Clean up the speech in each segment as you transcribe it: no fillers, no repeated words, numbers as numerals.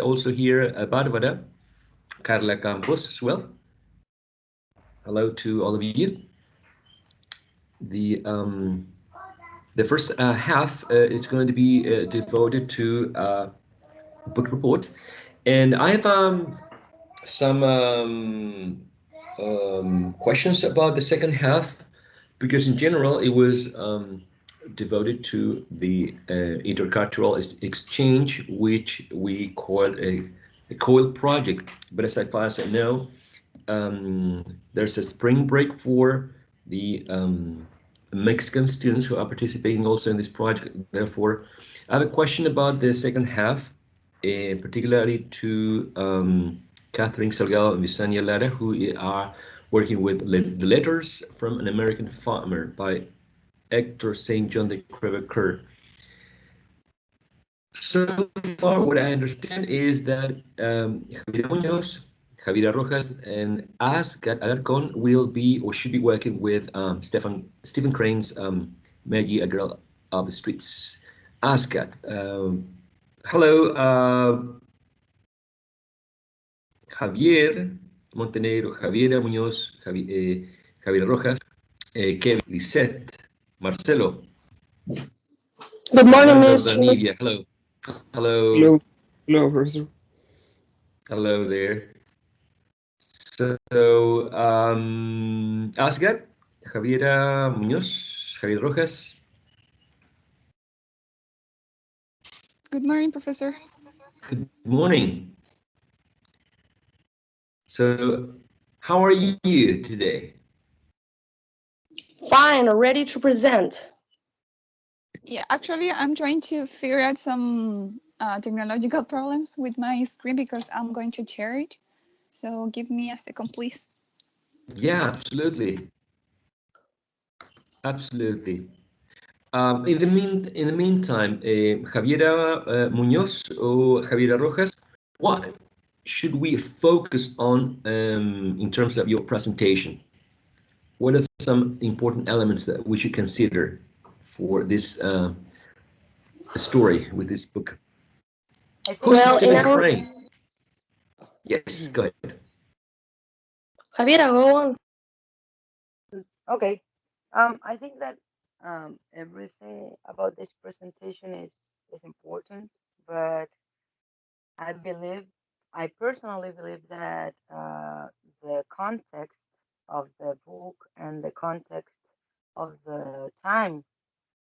also here Bárbara, Carla Campos as well. Hello to all of you. The first half is going to be devoted to book report, and I have some questions about the second half, because in general it was devoted to the intercultural exchange, which we call a COIL project. But as far as I know, there's a spring break for the Mexican students who are participating also in this project. Therefore, I have a question about the second half, particularly to Catherine Salgado and Visania Lara, who are working with the Letters from an American Farmer by Hector St. John de Crevecoeur. So far, what I understand is that Javier Muñoz, Javiera Rojas, and Asgat Alarcon will be or should be working with Stephen Crane's Maggie, a Girl of the Streets. Asgat, hello, Javier Montenegro, Javiera Muñoz, Javiera Rojas, Kevin, Lisette, Marcelo. Good morning, Mr. Nivia, hello. Hello. Hello. Hello, Professor. Hello there. So, Asgar, Javiera Muñoz, Javier Rojas. Good morning, Professor. Good morning. So, how are you today? Fine, ready to present. Yeah, actually, I'm trying to figure out some technological problems with my screen because I'm going to share it. So give me a second, please. Yeah, absolutely. Absolutely. In the meantime, Javiera Muñoz or Javiera Rojas, what should we focus on in terms of your presentation? What are some important elements that we should consider for this story with this book? Who's Stephen Crane? Yes, go ahead. Javiera, go on. Okay. I think that everything about this presentation is important, but I personally believe that the context of the book and the context of the time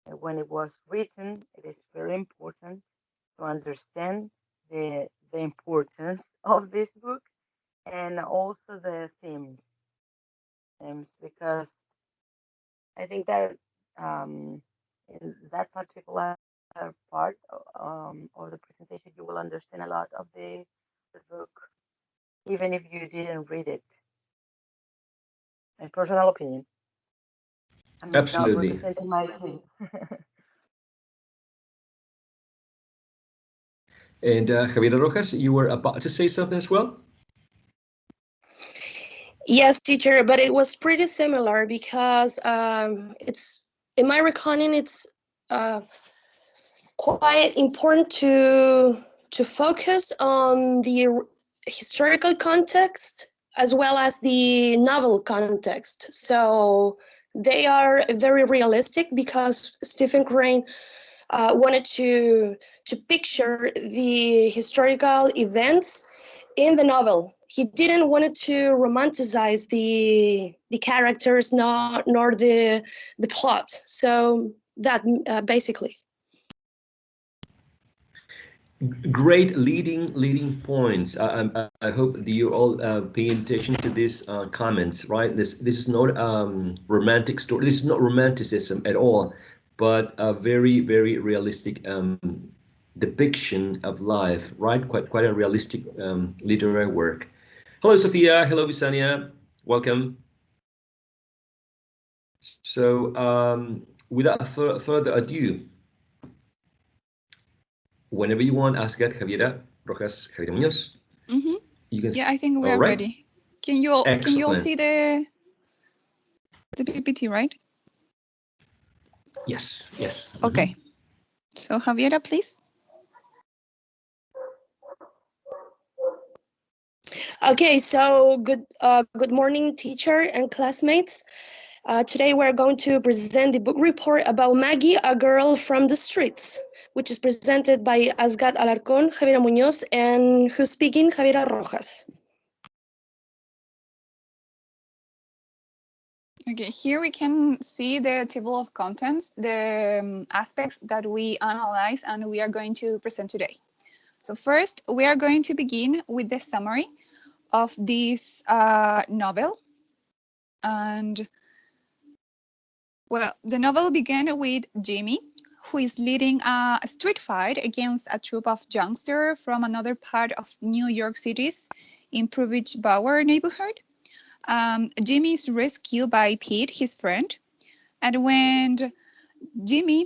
when it was written, it is very important to understand the importance of this book and also the themes because I think that in that particular part of the presentation, you will understand a lot of the book, even if you didn't read it. My personal opinion. I'm Absolutely. not representing my team. And Javiera Rojas, you were about to say something as well? Yes, teacher, but it was pretty similar because it's, in my reckoning, it's quite important to focus on the historical context as well as the novel context. So they are very realistic because Stephen Crane wanted to picture the historical events in the novel. He didn't want to romanticize the characters nor the plot. So that basically. Great leading points. I hope that you all pay attention to these comments, right? This is not romantic story. This is not romanticism at all, but a very realistic depiction of life, right? Quite a realistic literary work. Hello, Sophia. Hello, Visania. Welcome. So, without further ado, whenever you want, ask at Javiera Rojas, Javiera Muñoz. Mm-hmm. You can. Yeah, I think we are right. ready. Can you all see the PPT, right? Yes. Okay. So Javiera, please. Okay, so good morning, teacher and classmates. Today we're going to present the book report about Maggie, a girl from the streets, which is presented by Asgat Alarcón, Javiera Muñoz, and who's speaking, Javiera Rojas. Okay, here we can see the table of contents, the aspects that we analyze and we are going to present today. So first, we are going to begin with the summary of this novel. And well, the novel began with Jimmy, who is leading a street fight against a troop of youngsters from another part of New York City's impoverished Bower neighborhood. Jimmy is rescued by Pete, his friend, and when Jimmy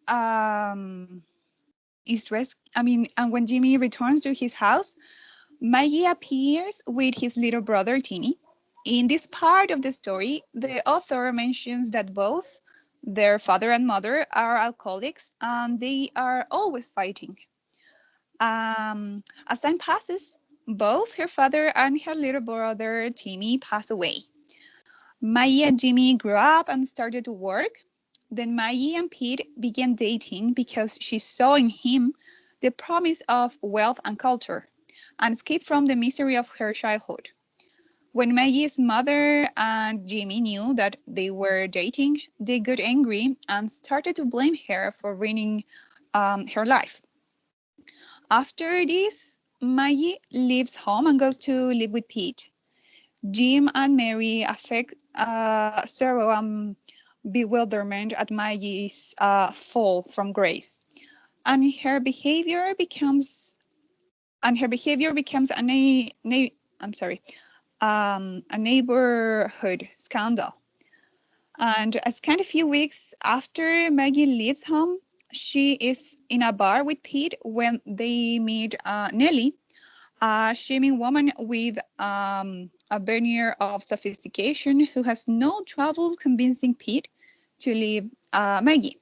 and when Jimmy returns to his house, Maggie appears with his little brother Timmy. In this part of the story, the author mentions that both their father and mother are alcoholics and they are always fighting. As time passes, both her father and her little brother Timmy pass away. Maggie and Jimmy grew up and started to work. Then Maggie and Pete began dating because she saw in him the promise of wealth and culture and escape from the misery of her childhood. When Maggie's mother and Jimmy knew that they were dating, they got angry and started to blame her for ruining her life. After this, Maggie leaves home and goes to live with Pete. Jim and Mary affect sorrow and bewilderment at Maggie's fall from grace, and her behavior becomes a neighborhood scandal. And a kind of few weeks after Maggie leaves home, she is in a bar with Pete when they meet Nellie, a shaming woman with a veneer of sophistication who has no trouble convincing Pete to leave Maggie.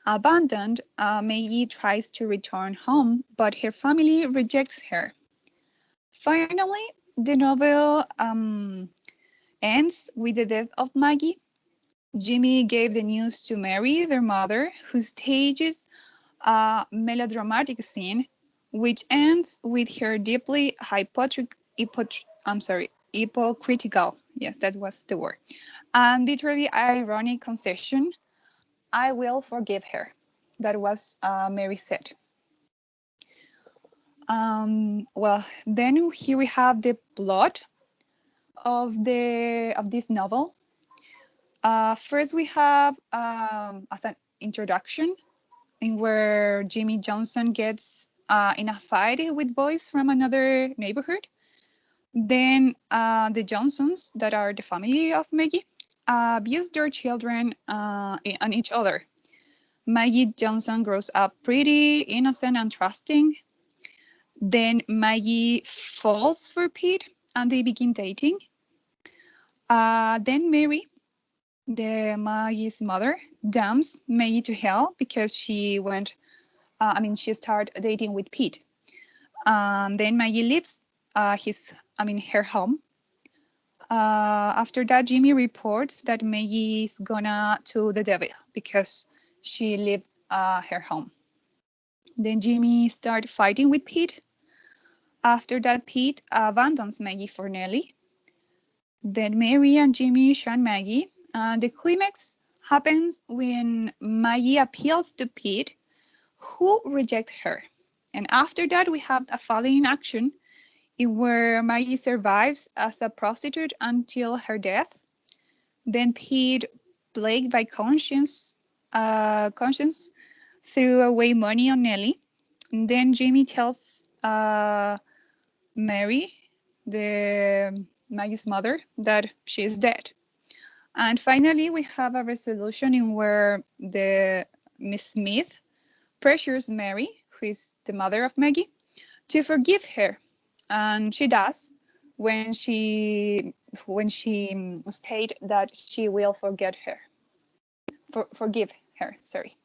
Abandoned, Maggie tries to return home, but her family rejects her. Finally, the novel ends with the death of Maggie. Jimmy gave the news to Mary, their mother, who stages a melodramatic scene, which ends with her deeply hypocritical, yes, that was the word, and literally ironic concession, "I will forgive her." That was Mary said. Well, then here we have the plot of this novel. First, we have as an introduction in where Jimmy Johnson gets in a fight with boys from another neighborhood. Then the Johnsons, that are the family of Maggie, abuse their children on each other. Maggie Johnson grows up pretty innocent and trusting. Then Maggie falls for Pete and they begin dating. Then Mary, Maggie's mother, dumps Maggie to hell because she she started dating with Pete. Then Maggie leaves her home. After that, Jimmy reports that Maggie is gonna to the devil because she left her home. Then Jimmy started fighting with Pete. After that, Pete abandons Maggie for Nellie. Then Mary and Jimmy shun Maggie. The climax happens when Maggie appeals to Pete, who rejects her. And after that, we have a following action in where Maggie survives as a prostitute until her death. Then Pete, plagued by conscience, threw away money on Nellie. And then Jimmy tells Mary, Maggie's mother, that she is dead. And finally, we have a resolution in where the Miss Smith pressures Mary, who is the mother of Maggie, to forgive her, and she does when she state that she will forgive her. Sorry.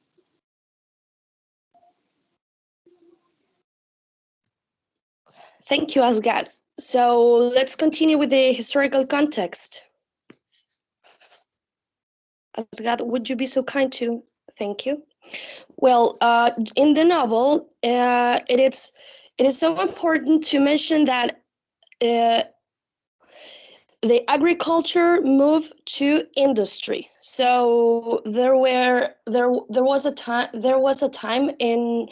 Thank you, Asgard. So let's continue with the historical context. Asgard, would you be so kind to? Thank you. Well, in the novel, it is so important to mention that uh, the agriculture moved to industry. So there was a time in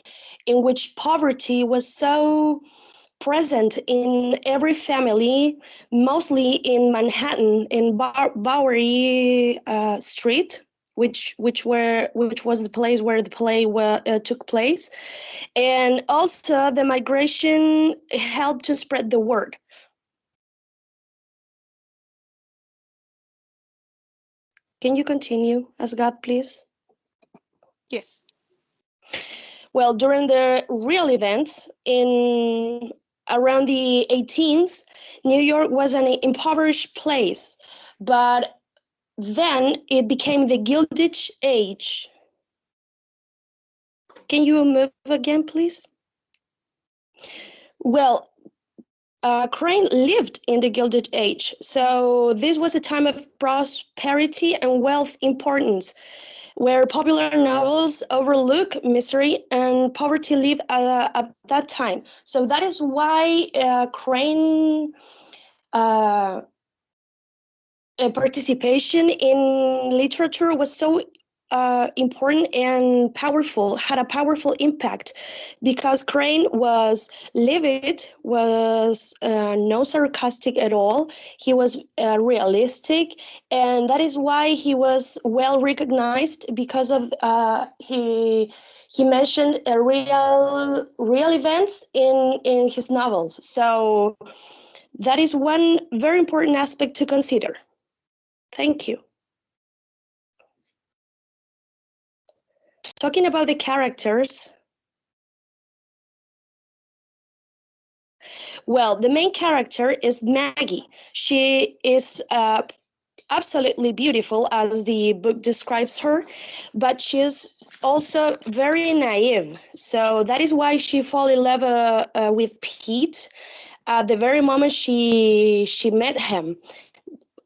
which poverty was so present in every family, mostly in Manhattan, in Bowery Street, which was the place where the play took place, and also the migration helped to spread the word. Can you continue, Asgard, please? Yes. Well, during the real events in around the 18th, New York was an impoverished place, but then it became the Gilded Age. Can you move again, please? Well, Crane lived in the Gilded Age, so this was a time of prosperity and wealth importance, where popular novels overlook misery and poverty live at that time. So that is why Crane uh, participation in literature was so important and powerful, had a powerful impact, because Crane was livid, was no sarcastic at all. He was realistic, and that is why he was well recognized, because of he mentioned real events in his novels. So that is one very important aspect to consider. Thank you. Talking about the characters, well, the main character is Maggie. She is absolutely beautiful, as the book describes her, but she's also very naive. So that is why she fell in love with Pete at the very moment she met him,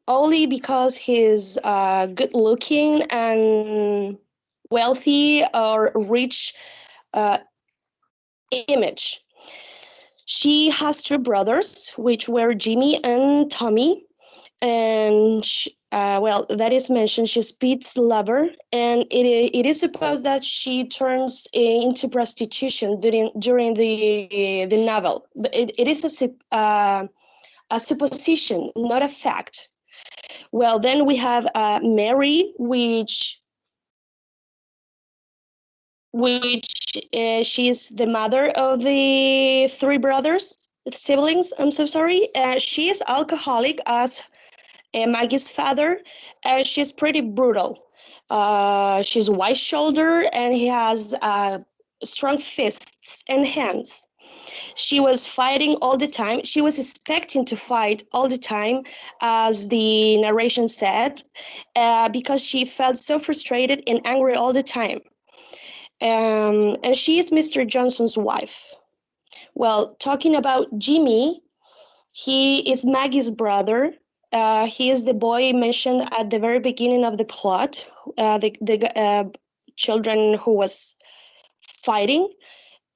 only because he's good looking and wealthy or rich uh, image. She has two brothers, which were Jimmy and Tommy, and well, that is mentioned. She's Pete's lover, and it is supposed that she turns into prostitution during the novel. But it is a supposition, not a fact. Well, then we have Mary, which she's the mother of the three brothers, siblings. I'm so sorry. She is alcoholic as Maggie's father, and she's pretty brutal. She's wide-shouldered, and he has strong fists and hands. She was fighting all the time. She was expecting to fight all the time, as the narration said, because she felt so frustrated and angry all the time. And she is Mr. Johnson's wife. Well, talking about Jimmy, he is Maggie's brother. He is the boy mentioned at the very beginning of the plot, the children who was fighting,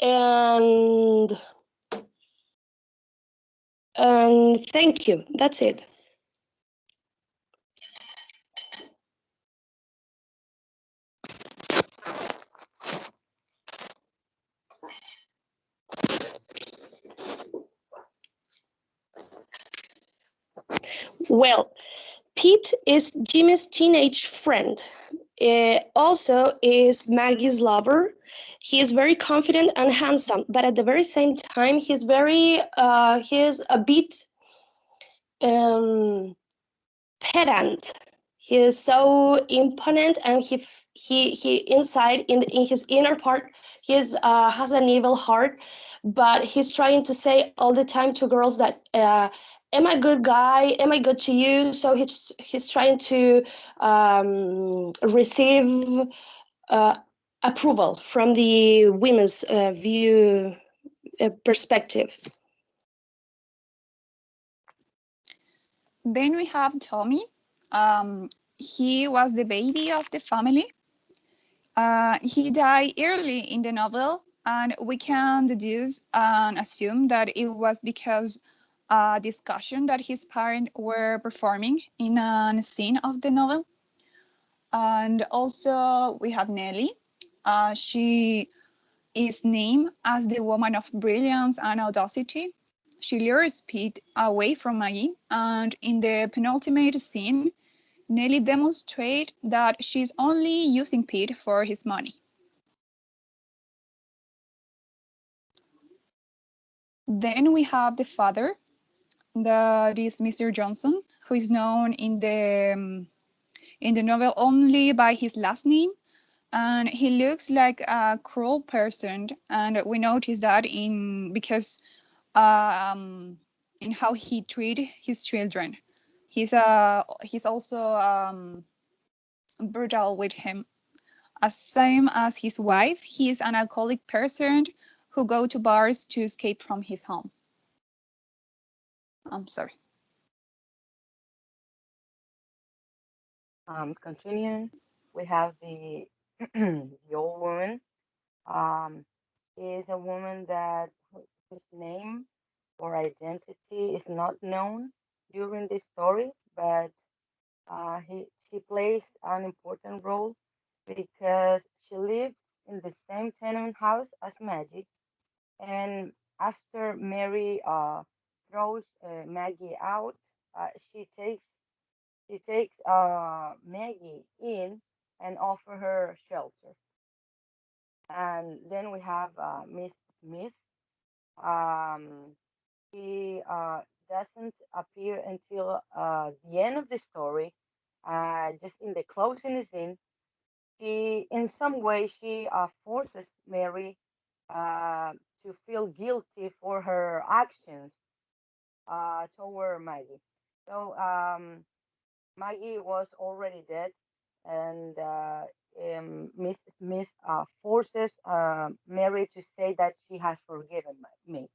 and thank you. That's it. Well, Pete is Jimmy's teenage friend. Also is Maggie's lover. He is very confident and handsome, but at the very same time, he's a bit um, pedant. He is so imponent, and he inside in his inner part, he has an evil heart, but he's trying to say all the time to girls that. Am I a good guy? Am I good to you? So he's trying to receive uh, approval from the women's view perspective. Then we have Tommy. He was the baby of the family. He died early in the novel, and we can deduce and assume that it was because a discussion that his parents were performing in a scene of the novel. And also we have Nellie. She is named as the woman of brilliance and audacity. She lures Pete away from Maggie, and in the penultimate scene, Nellie demonstrates that she's only using Pete for his money. Then we have the father, that is Mr. Johnson, who is known in the novel only by his last name, and he looks like a cruel person, and we notice that um, in how he treat his children. He's also brutal with him. As same as his wife, he is an alcoholic person who go to bars to escape from his home. I'm sorry. Continuing, we have the the old woman. Um, is a woman that whose name or identity is not known during this story, but she plays an important role because she lives in the same tenement house as Maggie, and after Mary throws Maggie out, uh, she takes she takes Maggie in and offer her shelter. And then we have Miss Smith. Um, she doesn't appear until the end of the story. Just in the closing scene, she, in some way, she forces Mary uh, to feel guilty for her actions toward Maggie. So Maggie was already dead, and Miss Smith forces Mary to say that she has forgiven me.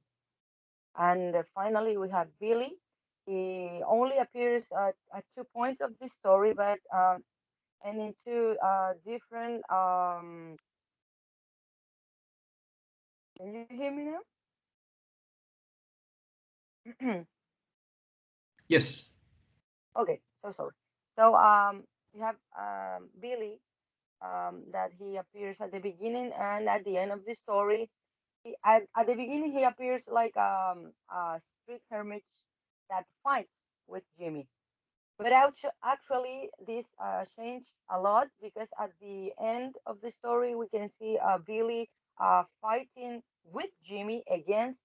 And finally, we have Billy. He only appears at 2 points of the story, but and in two different. Can you hear me now? Yes. Okay, so sorry. So we have Billy that he appears at the beginning and at the end of the story. At the beginning, he appears like a street hermit that fights with Jimmy. But actually, this changed a lot because at the end of the story, we can see Billy fighting with Jimmy against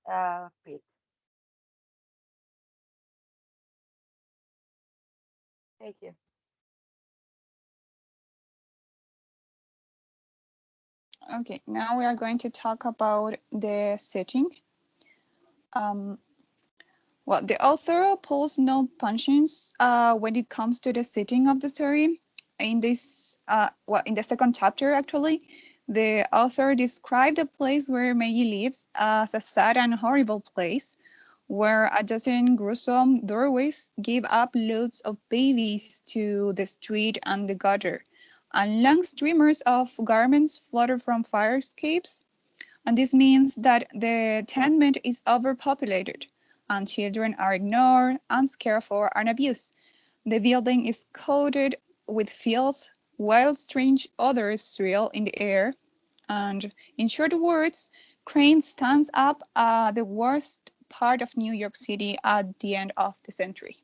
Pete. Thank you. Okay, now we are going to talk about the setting. Um, well, the author pulls no punches when it comes to the setting of the story. In the second chapter, actually, the author described the place where Maggie lives as a sad and horrible place, where a dozen gruesome doorways give up loads of babies to the street and the gutter, and long streamers of garments flutter from fire escapes, and this means that the tenement is overpopulated and children are ignored, uncared for, and abused. The building is coated with filth, while strange odors swirl in the air. And in short words, Crane stands up the worst part of New York City at the end of the century.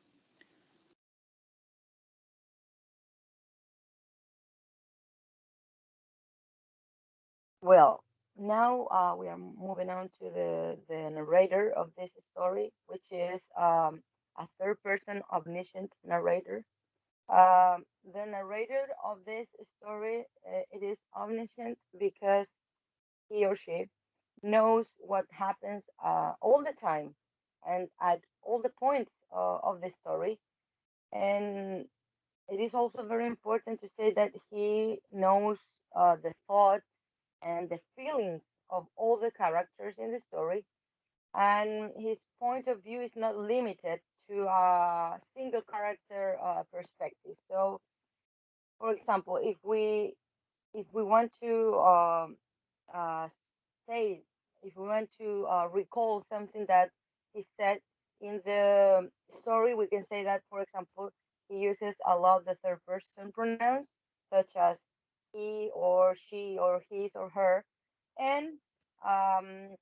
Well, now we are moving on to the narrator of this story, which is a third person omniscient narrator. The narrator of this story, it is omniscient because he or she knows what happens all the time and at all the points of the story. And it is also very important to say that he knows the thoughts and the feelings of all the characters in the story, and his point of view is not limited to a single character perspective. So, for example, if we want to uh, say, if we want to recall something that he said in the story, we can say that, for example, he uses a lot the third person pronouns, such as he or she or his or her, and um,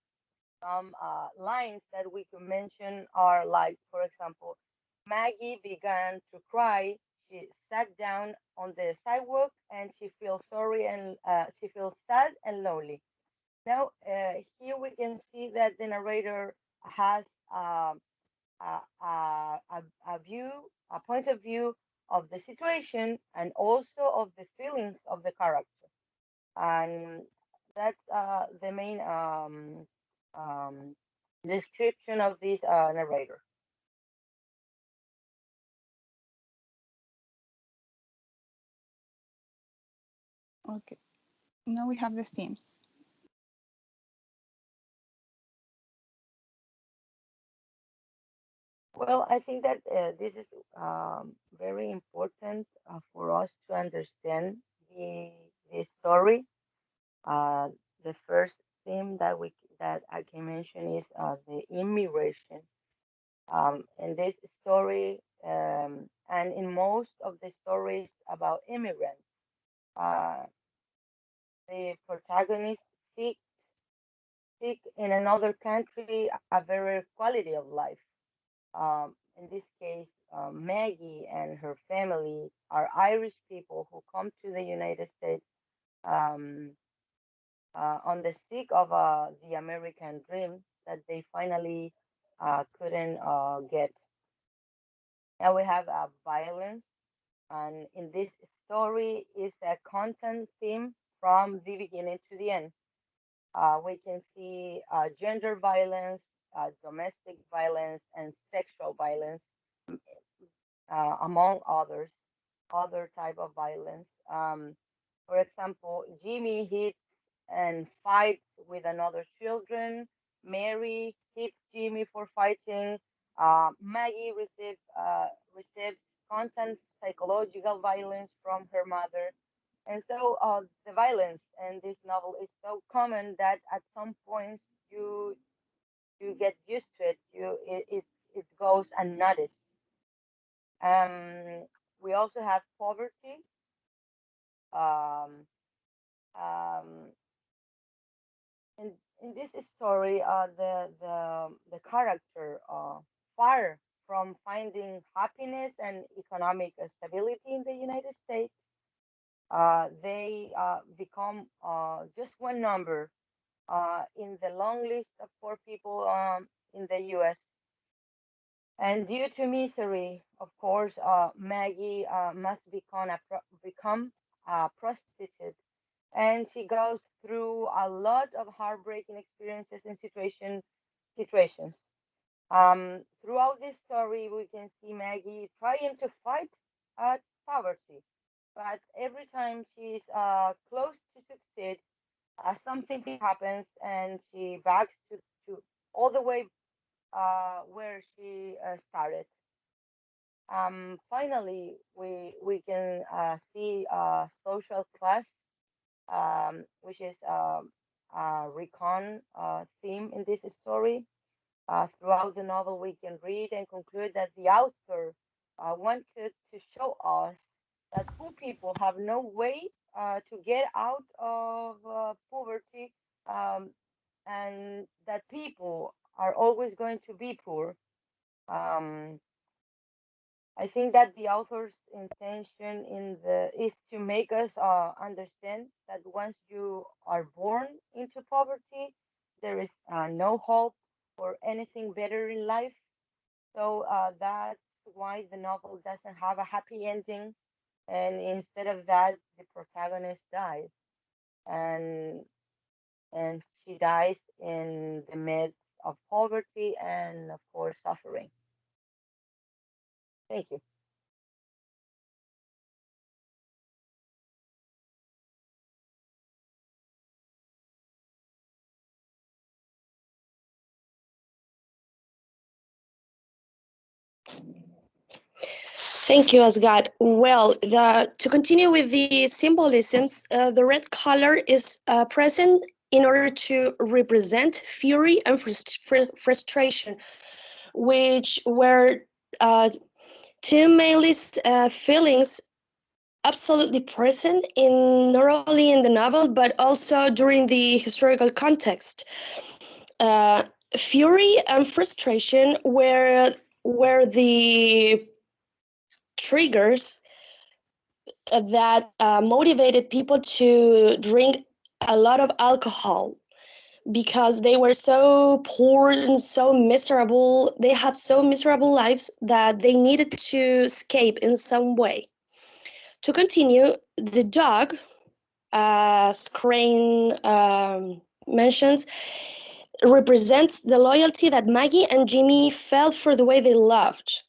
some lines that we could mention are like, for example, Maggie began to cry. She sat down on the sidewalk and she feels sorry and she feels sad and lonely. Now, here we can see that the narrator has a view, a point of view of the situation and also of the feelings of the character. And that's the main um, description of this narrator. Okay. Now we have the themes. Well, I think that this is very important for us to understand the story. Uh, the first theme that I can mention is the immigration. In this story, and in most of the stories about immigrants, uh, the protagonist seek in another country a better quality of life. In this case, Maggie and her family are Irish people who come to the United States um, on the seek of the American dream that they finally couldn't get. Now we have violence, and in this story is a content theme from the beginning to the end. We can see gender violence, domestic violence, and sexual violence, among others, other type of violence. For example, Jimmy hits and fights with another children. Mary hits Jimmy for fighting. Maggie receives constant psychological violence from her mother. And so the violence in this novel is so common that at some points you get used to it. It goes unnoticed. Um, we also have poverty. Um, um, in in this story, the character, far from finding happiness and economic stability in the United States, they become just one number in the long list of poor people in the U.S. And due to misery, of course, Maggie must become a prostitute, and she goes through a lot of heartbreaking experiences and situations. Throughout this story, we can see Maggie trying to fight poverty, but every time she's close to succeed, something happens, and she backs to all the way where she started. Finally, we can see social class, which is a recon theme in this story. Throughout the novel, we can read and conclude that the author wanted to show us that poor people have no way to get out of poverty, um, and that people are always going to be poor. Um, I think that the author's intention is to make us understand that once you are born into poverty, there is no hope for anything better in life. So that's why the novel doesn't have a happy ending, and instead of that, the protagonist dies, and and she dies in the midst of poverty and, of course, suffering. Thank you. Thank you, Asgard. Well, to continue with the symbolisms, the red color is present in order to represent fury and frustration, which were two mainly feelings absolutely present in not only in the novel but also during the historical context. Uh, Fury and frustration were the triggers that motivated people to drink a lot of alcohol because they were so poor and so miserable. They have so miserable lives that they needed to escape in some way. To continue, the dog, as Crane mentions, represents the loyalty that Maggie and Jimmy felt for the way they loved.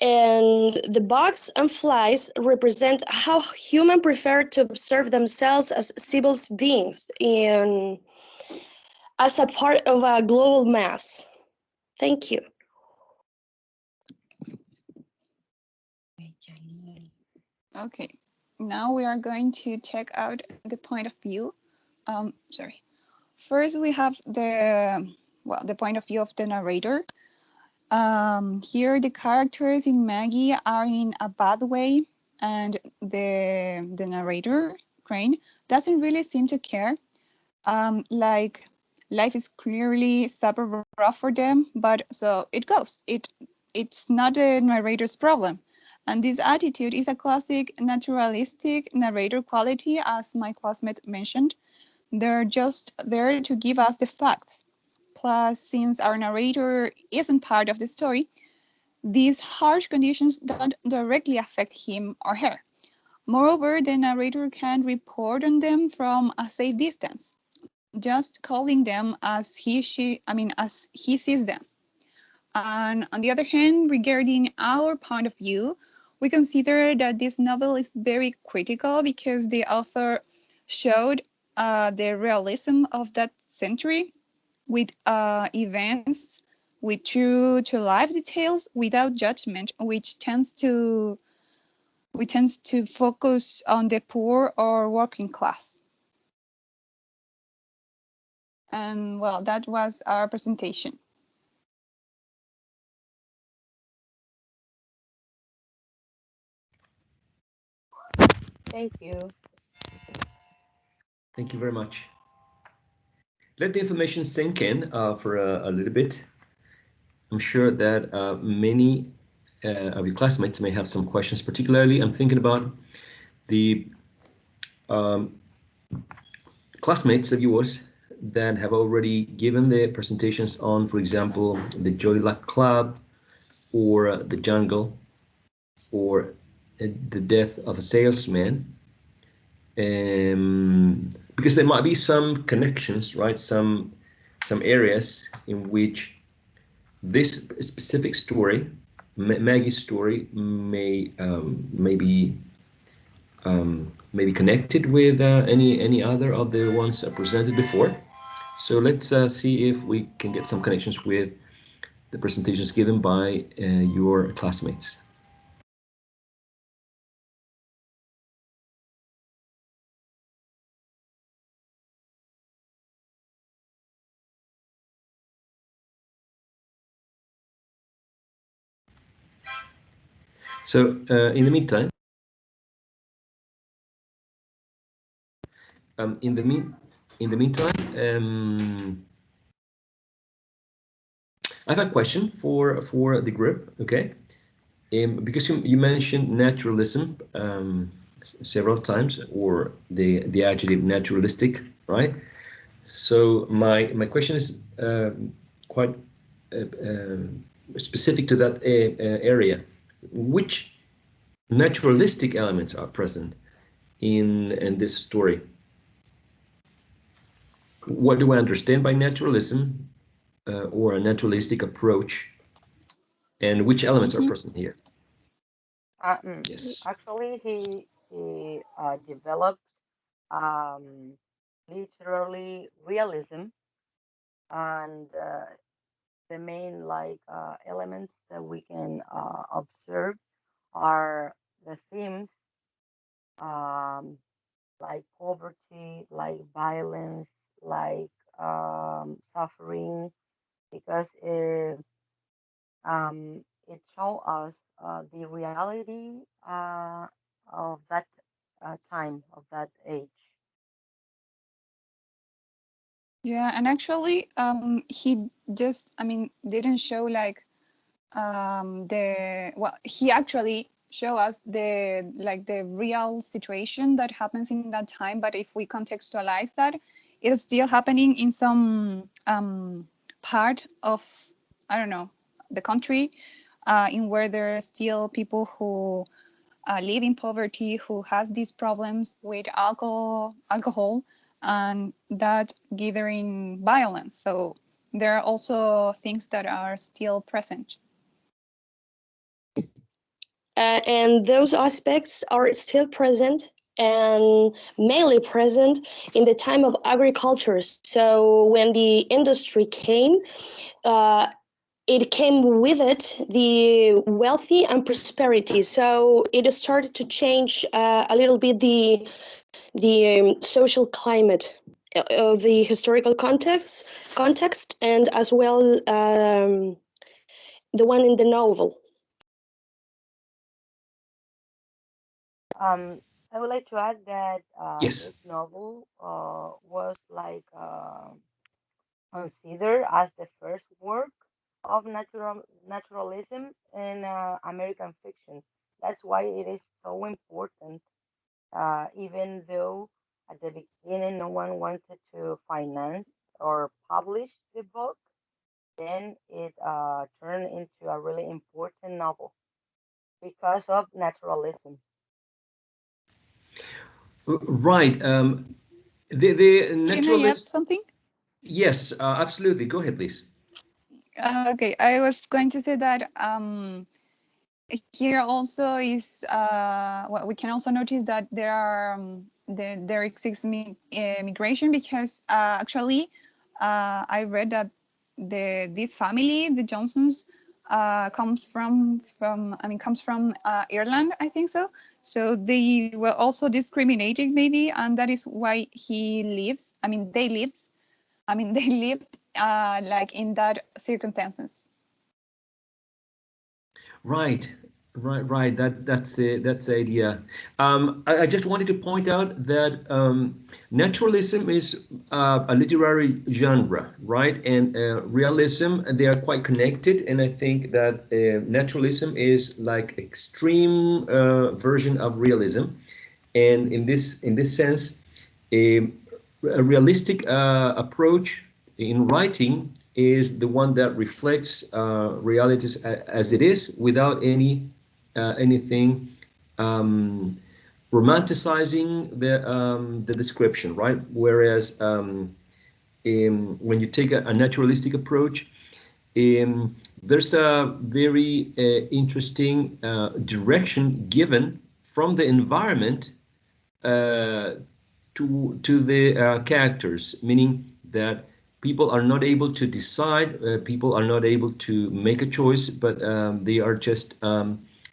And the bugs and flies represent how humans prefer to observe themselves as civil beings and as a part of a global mass. Thank you. Okay, now we are going to check out the point of view. Sorry. First, we have the point of view of the narrator. Here, the characters in Maggie are in a bad way, and the narrator, Crane, doesn't really seem to care. Like life is clearly super rough for them, but so it goes. It's not the narrator's problem. And this attitude is a classic naturalistic narrator quality, as my classmate mentioned. They're just there to give us the facts. Plus, since our narrator isn't part of the story, these harsh conditions don't directly affect him or her. Moreover, the narrator can report on them from a safe distance, just calling them as he sees them. And on the other hand, regarding our point of view, we consider that this novel is very critical because the author showed the realism of that century with events with true to life details without judgment, which tends to focus on the poor or working class. And well, that was our presentation. Thank you. Thank you very much. Let the information sink in for a little bit. I'm sure that many of your classmates may have some questions. Particularly, I'm thinking about the um, classmates of yours that have already given their presentations on, for example, the Joy Luck Club or the jungle or the death of a salesman. Because there might be some connections, right? Some areas in which this specific story, Maggie's story, may be connected with any other of the ones presented before. So let's see if we can get some connections with the presentations given by your classmates. So in the meantime, in the meantime, I have a question for the group. Okay, because you mentioned naturalism several times, or the adjective naturalistic, right? So my question is quite specific to that area. Which naturalistic elements are present in this story? What do I understand by naturalism or a naturalistic approach, and which elements are present here? Yes. Actually, he developed um, literally realism, and the main like elements that we can observe are the themes, um, like poverty, like violence, like suffering, because it shows us the reality of that time, of that age. Yeah, and actually, he just, didn't show like well, he actually show us the real situation that happens in that time. But if we contextualize that, it is still happening in some part of, I don't know, the country, in where there are still people who live in poverty, who has these problems with alcohol, and that gathering violence. So there are also things that are still present. And those aspects are still present and mainly present in the time of agriculture. So when the industry came, uh, it came with it the wealthy and prosperity. So it started to change a little bit the social climate of the historical context, and as well the one in the novel. Um, I would like to add that Yes. this novel was like considered as the first work of naturalism in American fiction. That's why it is so important. Even though at the beginning no one wanted to finance or publish the book, then it turned into a really important novel because of naturalism. Right. The Can I add naturalist. something? Yes, absolutely. Go ahead, please. Okay, I was going to say that here also is well, we can also notice that there exists migration, because actually I read that this family, the Johnsons, comes from Ireland, I think so. So they were also discriminated maybe, and that is why he lives. They lives. They lived like in that circumstances. Right, right. That's the idea. I just wanted to point out that naturalism is a literary genre, right? And realism, they are quite connected. And I think that naturalism is like extreme version of realism. And in this sense, a, a realistic approach in writing is the one that reflects realities as it is, without anything um, romanticizing the description, right? Whereas when you take a naturalistic approach, there's a very interesting direction given from the environment uh, to the characters, meaning that people are not able to decide, people are not able to make a choice, but they are just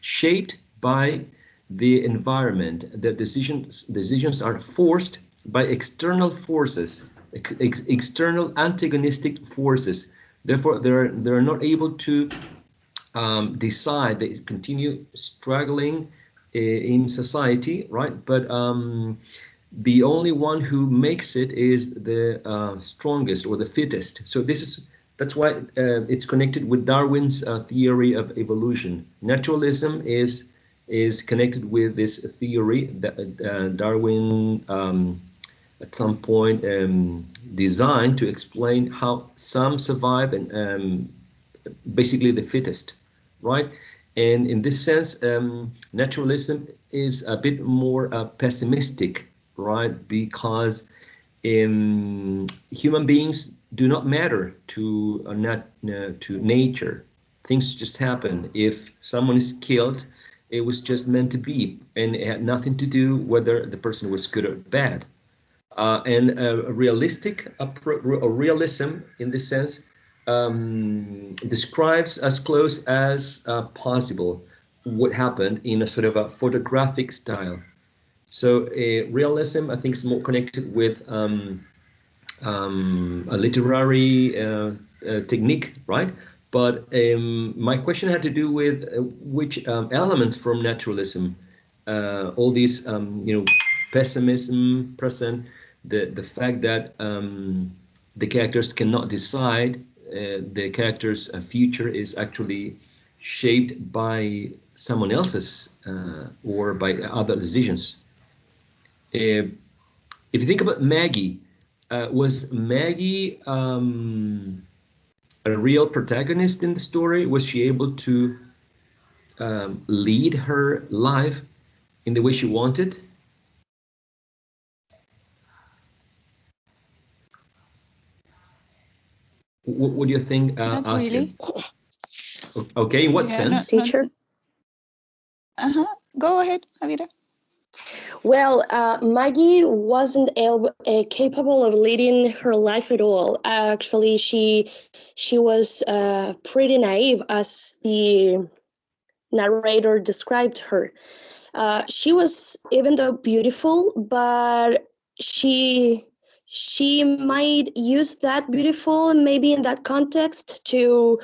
shaped by the environment. The decisions are forced by external forces, external antagonistic forces. Therefore, they're not able to decide. They continue struggling in society, right? But the only one who makes it is the strongest or the fittest. So that's why it's connected with Darwin's theory of evolution. Naturalism is connected with this theory that Darwin at some point designed to explain how some survive and basically the fittest, right? And in this sense, naturalism is a bit more pessimistic, right? Because human beings do not matter to not to nature. Things just happen. If someone is killed, it was just meant to be, and it had nothing to do whether the person was good or bad. And a realism in this sense describes as close as possible what happened in a sort of a photographic style. So realism, I think, is more connected with a literary technique, right? But my question had to do with which elements from naturalism, all these, pessimism present, the fact that the characters cannot decide, the character's future is actually shaped by someone else's or by other decisions. If you think about Maggie, was Maggie a real protagonist in the story? Was she able to lead her life in the way she wanted? What do you think, Not Asia? really. Okay, in what Yeah, sense? Teacher? Go ahead, Javiera. Well, Maggie wasn't capable of leading her life at all. Actually, she was pretty naive, as the narrator described her. She was, even though beautiful, but she she might use that beautiful, maybe in that context, to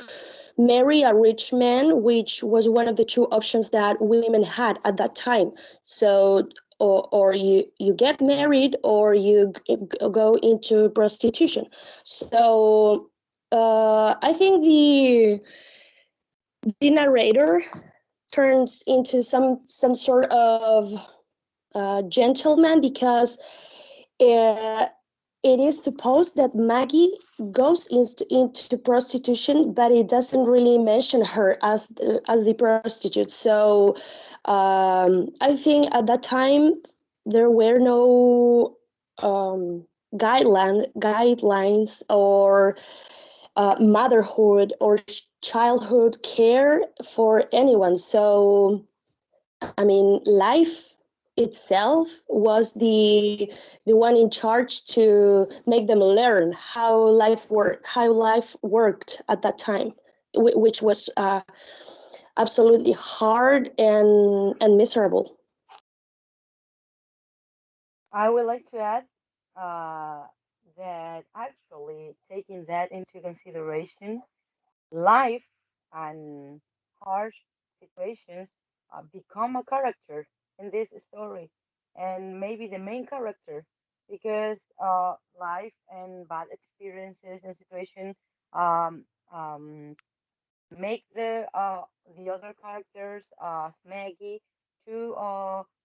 marry a rich man, which was one of the two options that women had at that time. So, or you get married, or you go into prostitution. So, I think the narrator turns into some sort of gentleman, because uh, it is supposed that Maggie goes into prostitution, but it doesn't really mention her as the prostitute. So I think at that time there were no guidelines or motherhood or childhood care for anyone. So I mean, life itself was the one in charge to make them learn how life worked at that time, which was absolutely hard and miserable. I would like to add that actually taking that into consideration, life and harsh situations become a character in this story, and maybe the main character, because life and bad experiences and situation um, um, make the other characters, Maggie, to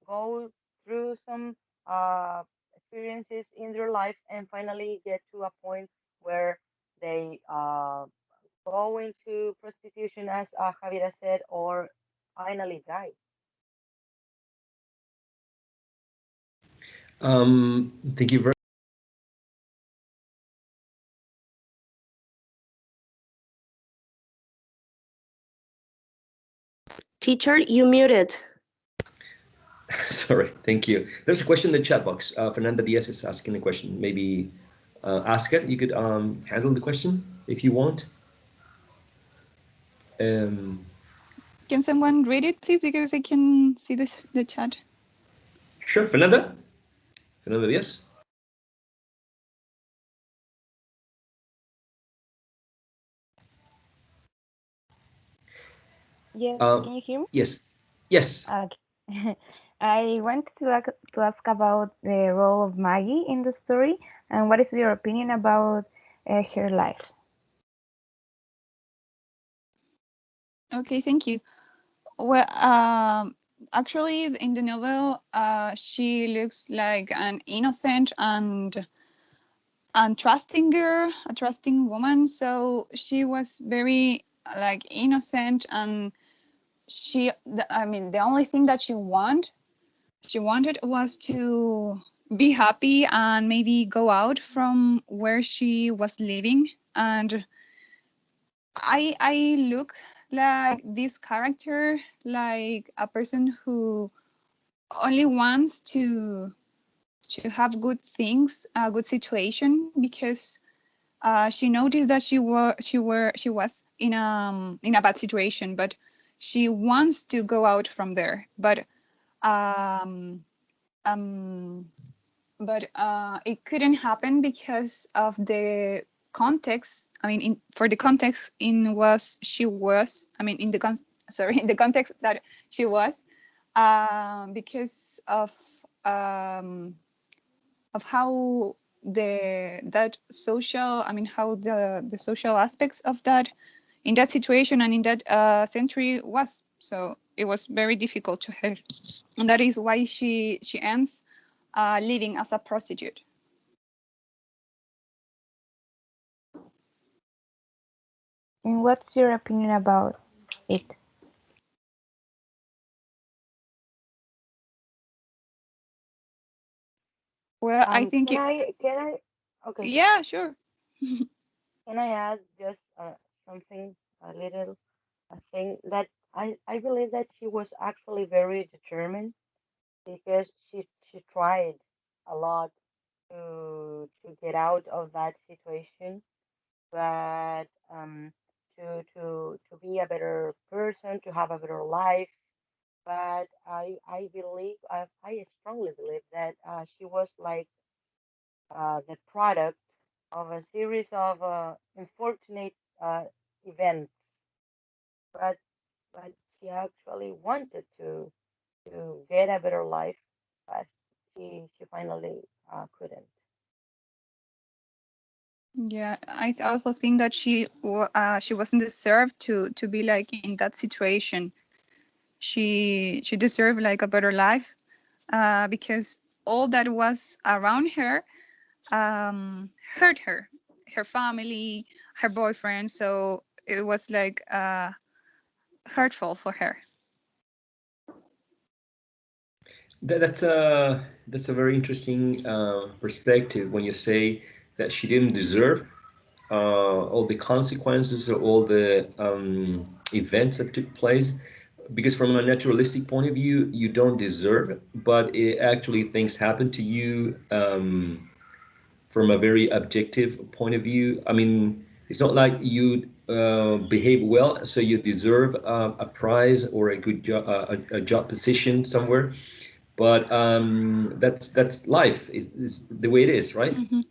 go through some uh, experiences in their life and finally get to a point where they go into prostitution, as Javiera said, or finally die. Thank you very Teacher, you muted. Sorry, thank you. There's a question in the chat box. Fernanda Diaz is asking a question. Maybe ask it. You could handle the question if you want. Um, Can someone read it, please? Because I can see the chat. sure, Fernanda. Fernanda Diaz. Yes, can you hear me? Yes, yes. Okay. I want to ask about the role of Maggie in the story, and what is your opinion about her life? Okay, thank you. Well, actually, in the novel, she looks like an innocent and trusting girl, a trusting woman. So she was very like innocent, and I mean, the only thing that she wanted was to be happy and maybe go out from where she was living. And I look like this character like a person who only wants to have good things, a good situation, because she noticed that she was in a bad situation, but she wants to go out from there. Um, um, but it couldn't happen because of the context. I mean, for the context in was she was. I mean, in the in the context that she was, because of how that social. I mean, how the social aspects of that in that situation and in that century was. So it was very difficult to her, and that is why she ends living as a prostitute. And what's your opinion about it? Well, I think okay, yeah, sure. can I add just something, a little thing that I believe that she was actually very determined because she tried a lot to get out of that situation, but to be a better person, to have a better life. But I believe I strongly believe that she was like the product of a series of unfortunate events, but but she actually wanted to get a better life, but she finally couldn't. Yeah, I also think that she wasn't deserved to be like in that situation. She deserved like a better life, because all that was around her hurt her, her family, her boyfriend. So it was like hurtful for her. That's a very interesting perspective when you say that she didn't deserve all the consequences or all the events that took place, because from a naturalistic point of view, you don't deserve it, but it actually things happen to you from a very objective point of view. I mean, it's not like you behave well, so you deserve a prize or a good job, a job position somewhere. But that's life. Is the way it is, right? Mm-hmm.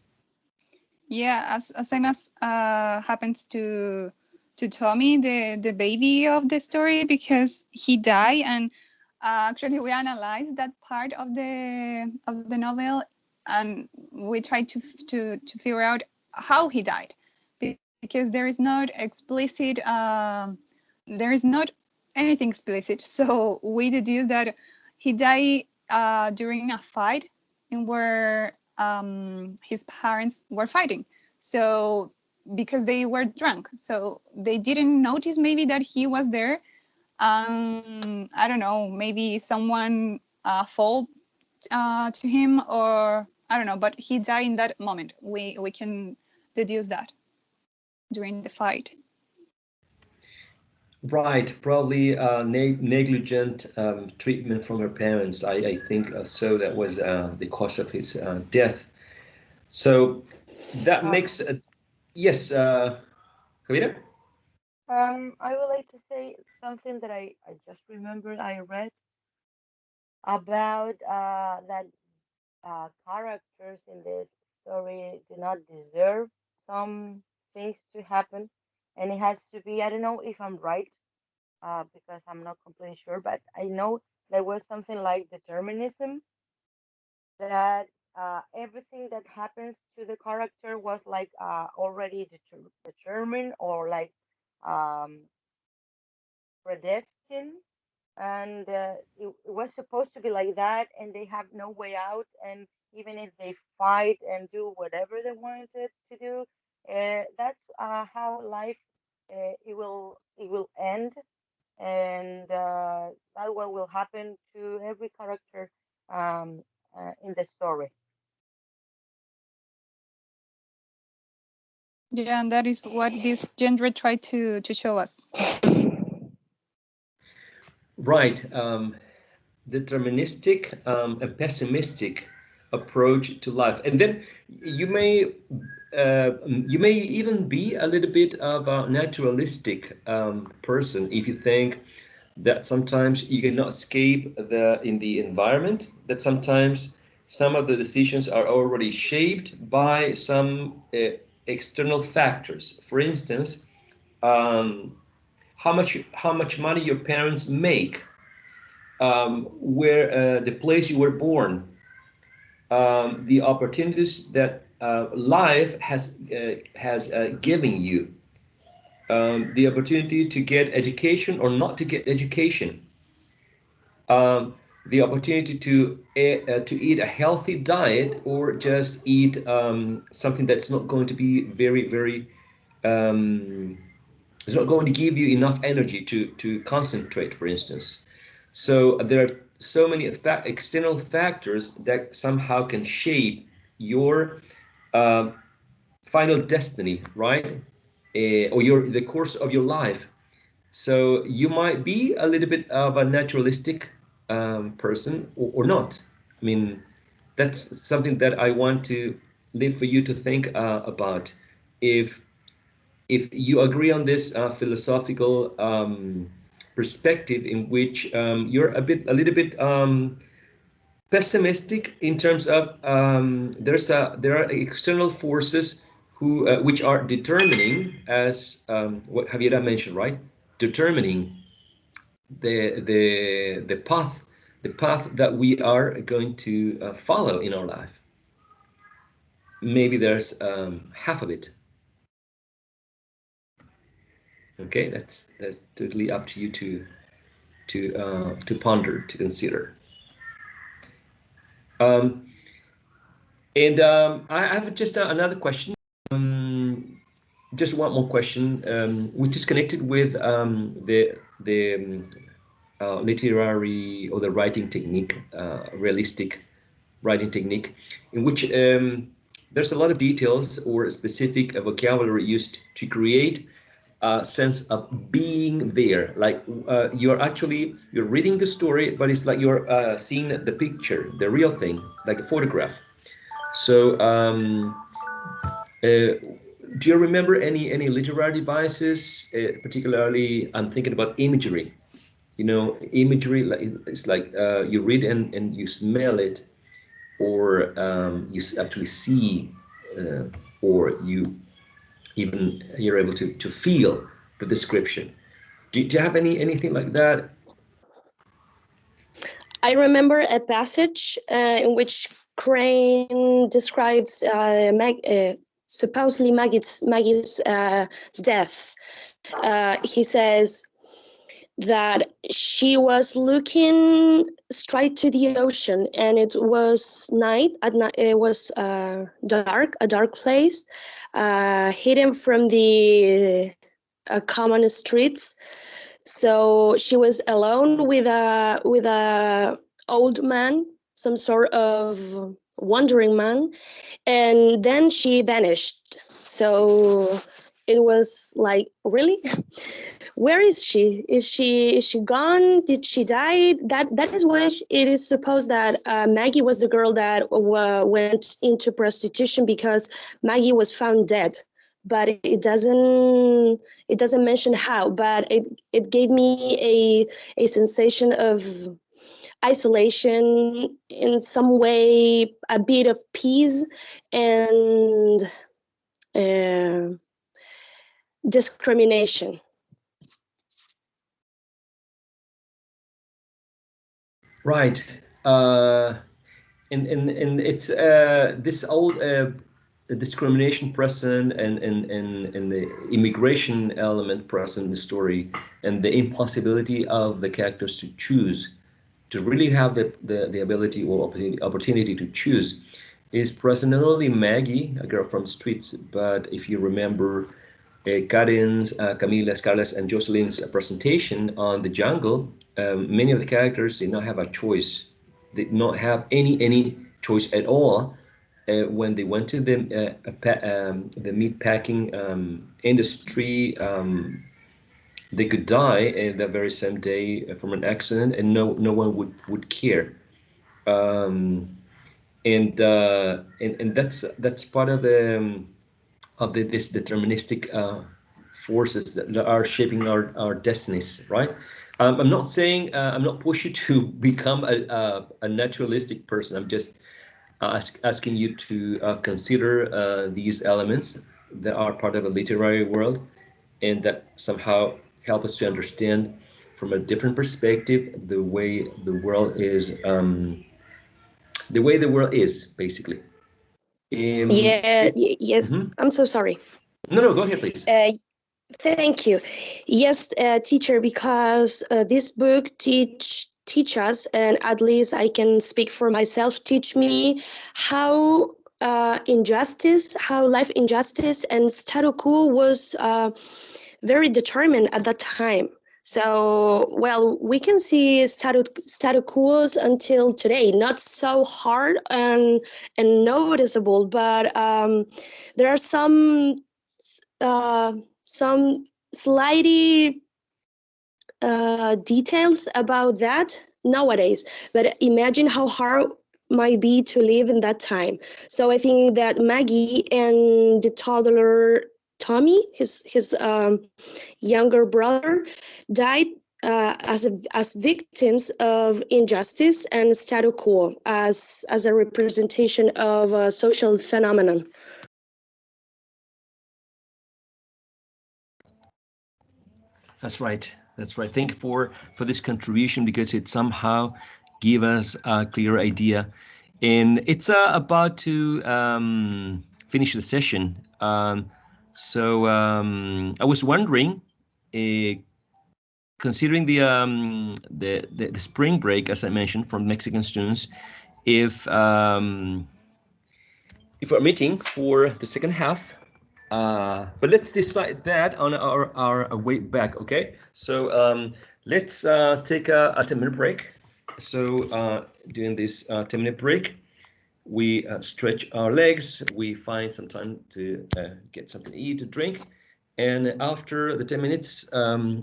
Yeah, as same as happens to Tommy, the baby of the story, because he died, and actually we analyzed that part of the novel, and we tried to figure out how he died, because there is not explicit, there is not anything explicit. So we deduced that he died during a fight in where his parents were fighting. So because they were drunk, so they didn't notice maybe that he was there. I don't know, maybe someone fall to him, or I don't know, but he died in that moment. We can deduce that during the fight. Right, probably negligent treatment from her parents. I think so. That was the cause of his death. So that Um, makes yes, Javier? I would like to say something that I just remembered I read about that characters in this story do not deserve some things to happen, and it has to be. I don't know if I'm right, because I'm not completely sure, but I know there was something like determinism, that everything that happens to the character was like already determined, or like um, predestined, and it was supposed to be like that, and they have no way out, and even if they fight and do whatever they wanted to do, that's how life it will end, and that what will happen to every character um, in the story. Yeah, and that is what this genre tried to show us. Right. Deterministic and pessimistic approach to life. And then you may even be a little bit of a naturalistic person if you think that sometimes you cannot escape in the environment, that sometimes some of the decisions are already shaped by some external factors. For instance, how much money your parents make, where the place you were born, the opportunities that life has given you, the opportunity to get education or not to get education, the opportunity to eat a healthy diet or just eat something that's not going to be very um, it's not going to give you enough energy to concentrate, for instance. So there are so many external factors that somehow can shape your uh, final destiny, right? Or the course of your life. So you might be a little bit of a naturalistic person or not. I mean, that's something that I want to leave for you to think about. If you agree on this philosophical perspective in which you're a little bit pessimistic in terms of there are external forces who which are determining, as what Javiera mentioned, right? Determining the path that we are going to follow in our life. Maybe there's half of it. Okay, that's totally up to you to ponder, to consider. I have just another question. Just one more question, which is connected with the literary or the writing technique, realistic writing technique, in which there's a lot of details or specific vocabulary used to create a sense of being there. Like you're reading the story, but it's like you're seeing the picture, the real thing, like a photograph. So, do you remember any literary devices? Particularly, I'm thinking about imagery. You know, imagery, like it's like you read and you smell it, or you actually see, or you're able to feel the description. Do you have anything like that? I remember a passage in which Crane describes supposedly Maggie's death. He says that she was looking straight to the ocean, and it was night. At night, it was dark, a dark place, hidden from the common streets. So she was alone with a old man, some sort of wandering man, and then she vanished. So it was like, really? Where is she? Is she gone? Did she die? That is why it is supposed that Maggie was the girl that went into prostitution, because Maggie was found dead. But it doesn't mention how. But it gave me a sensation of isolation, in some way, a bit of peace, and uh, discrimination. Right. And it's this old discrimination present and the immigration element present in the story, and the impossibility of the characters to choose, to really have the ability or opportunity to choose, is present not only in Maggie, a girl from the streets, but if you remember Karin's, Camila's, Carla's, and Jocelyn's presentation on the jungle, many of the characters did not have a choice, did not have any choice at all when they went to the meat packing industry. They could die that very same day from an accident, and no one would care. Um, and that's part of this deterministic forces that are shaping our destinies, right? I'm not saying I'm not pushing you to become a naturalistic person. I'm just asking you to consider these elements that are part of a literary world and that somehow help us to understand from a different perspective the way the world is basically. Yes. Mhm. I'm so sorry. No, go ahead, please. Thank you. Yes, teacher, because this book teach us, and at least I can speak for myself, teach me how how life injustice and status quo was very determined at that time. So, well, we can see status quos until today, not so hard and noticeable, but there are uh, some slightly details about that nowadays. But imagine how hard might be to live in that time. So I think that Maggie and the toddler Tommy, his younger brother, died as victims of injustice and status quo as a representation of a social phenomenon. That's right. That's right. Thank you for this contribution because it somehow give us a clear idea, and it's about to finish the session. So I was wondering, uh, considering the spring break, as I mentioned, from Mexican students, if um, if we're meeting for the second half. But let's decide that on our way back, okay? So let's take a 10-minute break. So during this 10-minute break, we stretch our legs, we find some time to get something to eat, to drink, and after the 10 minutes,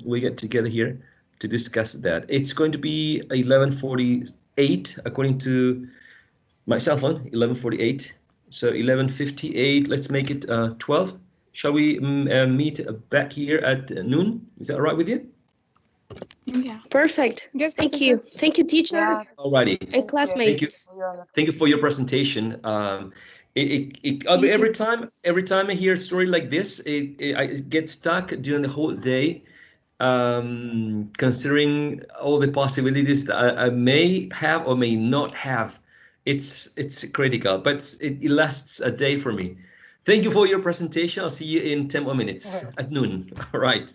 we get together here to discuss that. It's going to be 11:48, according to my cell phone, 11:48. So 11:58, let's make it 12. Shall we meet back here at noon? Is that all right with you? Yeah. Perfect. Yes, Thank Professor. you. Thank you, teacher Yeah, Alrighty. and thank you. Thank you. classmates. For your Thank you for your presentation. Thank you. Every time I hear a story like this, I get stuck during the whole day, considering all the possibilities that I may have or may not have. It's critical, but it lasts a day for me. Thank you for your presentation. I'll see you in 10 more minutes at noon. All right.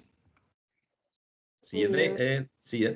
See See you you. there. See ya.